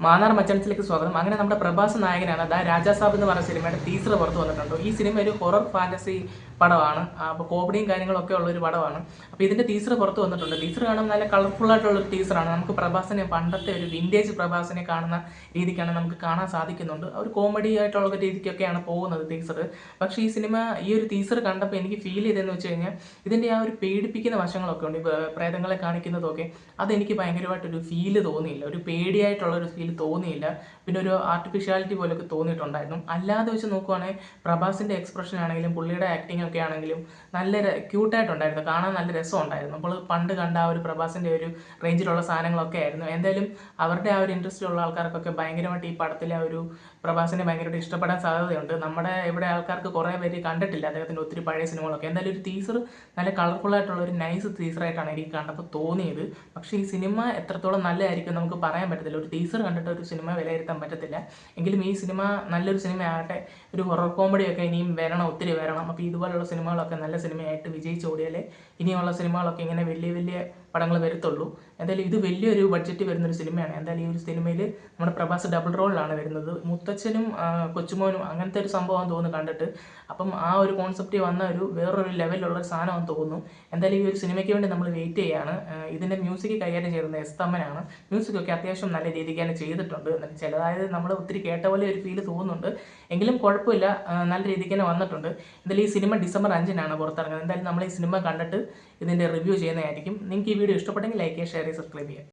മാന്നാർ മച്ചൻസിലേക്ക് സ്വാഗതം. അങ്ങനെ നമ്മുടെ പ്രഭാസ് നായകനാണ് രാജാ സാബ് എന്ന് പറഞ്ഞ സിനിമയുടെ ടീസർ പുറത്ത് വന്നിട്ടുണ്ട്. ഈ സിനിമ ഒരു ഹൊറർ ഫാന്റസി പടമാണ്. അപ്പോൾ കോമഡിയും കാര്യങ്ങളൊക്കെ ഉള്ള ഒരു പടമാണ്. അപ്പോൾ ഇതിന്റെ ടീസർ പുറത്ത് വന്നിട്ടുണ്ട്. ടീസർ കാണുമ്പോൾ നല്ല കളർഫുൾ ആയിട്ടുള്ള ഒരു ടീസറാണ്. നമുക്ക് പ്രഭാസിനെ പണ്ടത്തെ ഒരു വിന്റേജ് പ്രഭാസിനെ കാണുന്ന രീതിക്കാണ് നമുക്ക് കാണാൻ സാധിക്കുന്നുണ്ട്. ഒരു കോമഡി ആയിട്ടുള്ള രീതിക്കൊക്കെയാണ് പോകുന്നത് ടീസർ. പക്ഷേ ഈ സിനിമ ഈ ഒരു ടീസർ കണ്ടപ്പോൾ എനിക്ക് ഫീൽ ചെയ്തതെന്ന് വെച്ച് കഴിഞ്ഞാൽ ഇതിന്റെ ആ ഒരു പേടിപ്പിക്കുന്ന വശങ്ങളൊക്കെ ഉണ്ട്. പ്രേതങ്ങളെ കാണിക്കുന്നതൊക്കെ അതെനിക്ക് ഭയങ്കരമായിട്ടൊരു ഫീല് തോന്നിയില്ല. ഒരു പേടിയായിട്ടുള്ള ഒരു ഫീൽ തോന്നിയില്ല. പിന്നെ ഒരു ആർട്ടിഫിഷ്യാലിറ്റി പോലൊക്കെ തോന്നിയിട്ടുണ്ടായിരുന്നു. അല്ലാതെ വെച്ച് നോക്കുവാണെങ്കിൽ പ്രഭാസിന്റെ എക്സ്പ്രഷൻ ആണെങ്കിലും പുള്ളിയുടെ ആക്ടിംഗ് ഒക്കെ ആണെങ്കിലും നല്ല ക്യൂട്ടായിട്ടുണ്ടായിരുന്നു. കാണാൻ നല്ല രസമുണ്ടായിരുന്നു. അപ്പോൾ പണ്ട് കണ്ട ആ ഒരു പ്രഭാസിന്റെ ഒരു റേഞ്ചിലുള്ള സാധനങ്ങളൊക്കെ ആയിരുന്നു. എന്തായാലും അവരുടെ ആ ഒരു ഇൻട്രസ്റ്റ് ഉള്ള ആൾക്കാർക്കൊക്കെ ഭയങ്കരമായിട്ട് ഈ പടത്തിലെ ആ ഒരു പ്രഭാസിനെ ഭയങ്കരമായിട്ട് ഇഷ്ടപ്പെടാൻ സാധ്യതയുണ്ട്. നമ്മുടെ ഇവിടെ ആൾക്കാർക്ക് കുറേ പേര് കണ്ടിട്ടില്ല അദ്ദേഹത്തിന്റെ ഒത്തിരി പഴയ സിനിമകളൊക്കെ. എന്തായാലും ഒരു ടീസർ നല്ല കളർഫുൾ ആയിട്ടുള്ള ഒരു നൈസ് ടീസറായിട്ടാണ് എനിക്ക് കണ്ടപ്പോൾ തോന്നിയത്. പക്ഷേ ഈ സിനിമ എത്രത്തോളം നല്ലതായിരിക്കും നമുക്ക് പറയാൻ പറ്റത്തില്ല. ഒരു ടീസർ കണ്ടിട്ട് ഒരു സിനിമ വിലയിരുത്താൻ പറ്റത്തില്ല. എങ്കിലും ഈ സിനിമ നല്ലൊരു സിനിമ ആകട്ടെ. ഒരു ഹൊറർ കോമഡിയൊക്കെ ഇനിയും വരണം, ഒത്തിരി വരണം. അപ്പോൾ ഇതുപോലുള്ള സിനിമകളൊക്കെ നല്ല സിനിമയായിട്ട് വിജയിച്ചോടിയാലേ ഇനിയുള്ള സിനിമകളൊക്കെ ഇങ്ങനെ വലിയ വലിയ പടങ്ങൾ വരത്തുള്ളൂ. എന്തായാലും ഇത് വലിയൊരു ബഡ്ജറ്റ് വരുന്നൊരു സിനിമയാണ്. എന്തായാലും ഈ ഒരു സിനിമയിൽ നമ്മുടെ പ്രഭാസ് ഡബിൾ റോളിലാണ് വരുന്നത്. മുത്തച്ഛനും കൊച്ചുമോനും അങ്ങനത്തെ ഒരു സംഭവം തോന്നുന്നു കണ്ടിട്ട്. അപ്പം ആ ഒരു കോൺസെപ്റ്റ് വന്ന ഒരു വേറൊരു ലെവലിലുള്ള ഒരു സാധനമാണെന്ന് തോന്നുന്നു. എന്തായാലും ഈ ഒരു സിനിമയ്ക്ക് വേണ്ടി നമ്മൾ വെയിറ്റ് ചെയ്യാണ്. ഇതിൻ്റെ മ്യൂസിക് കൈകാര്യം ചെയ്യുന്നത് എസ് തമ്മനാണ്. മ്യൂസിക്കൊക്കെ അത്യാവശ്യം നല്ല രീതിക്ക് തന്നെ ചെയ്തിട്ടുണ്ട്. ചിലതായത് നമ്മൾ ഒത്തിരി കേട്ട പോലെ ഒരു ഫീല് തോന്നുന്നുണ്ട്. എങ്കിലും കുഴപ്പമില്ല, നല്ല രീതിക്ക് തന്നെ വന്നിട്ടുണ്ട്. എന്തായാലും ഈ സിനിമ ഡിസംബർ 5-നാണ് പുറത്തിറങ്ങുന്നത്. എന്തായാലും നമ്മൾ ഈ സിനിമ കണ്ടിട്ട് ഇതിൻ്റെ റിവ്യൂ ചെയ്യുന്നതായിരിക്കും. നിങ്ങൾക്ക് ഈ വീഡിയോ ഇഷ്ടപ്പെട്ടെങ്കിൽ ലൈക്ക് ചെയ്യുക, ഷെയർ ചെയ്യുക, സബ്സ്ക്രൈബ് ചെയ്യുക.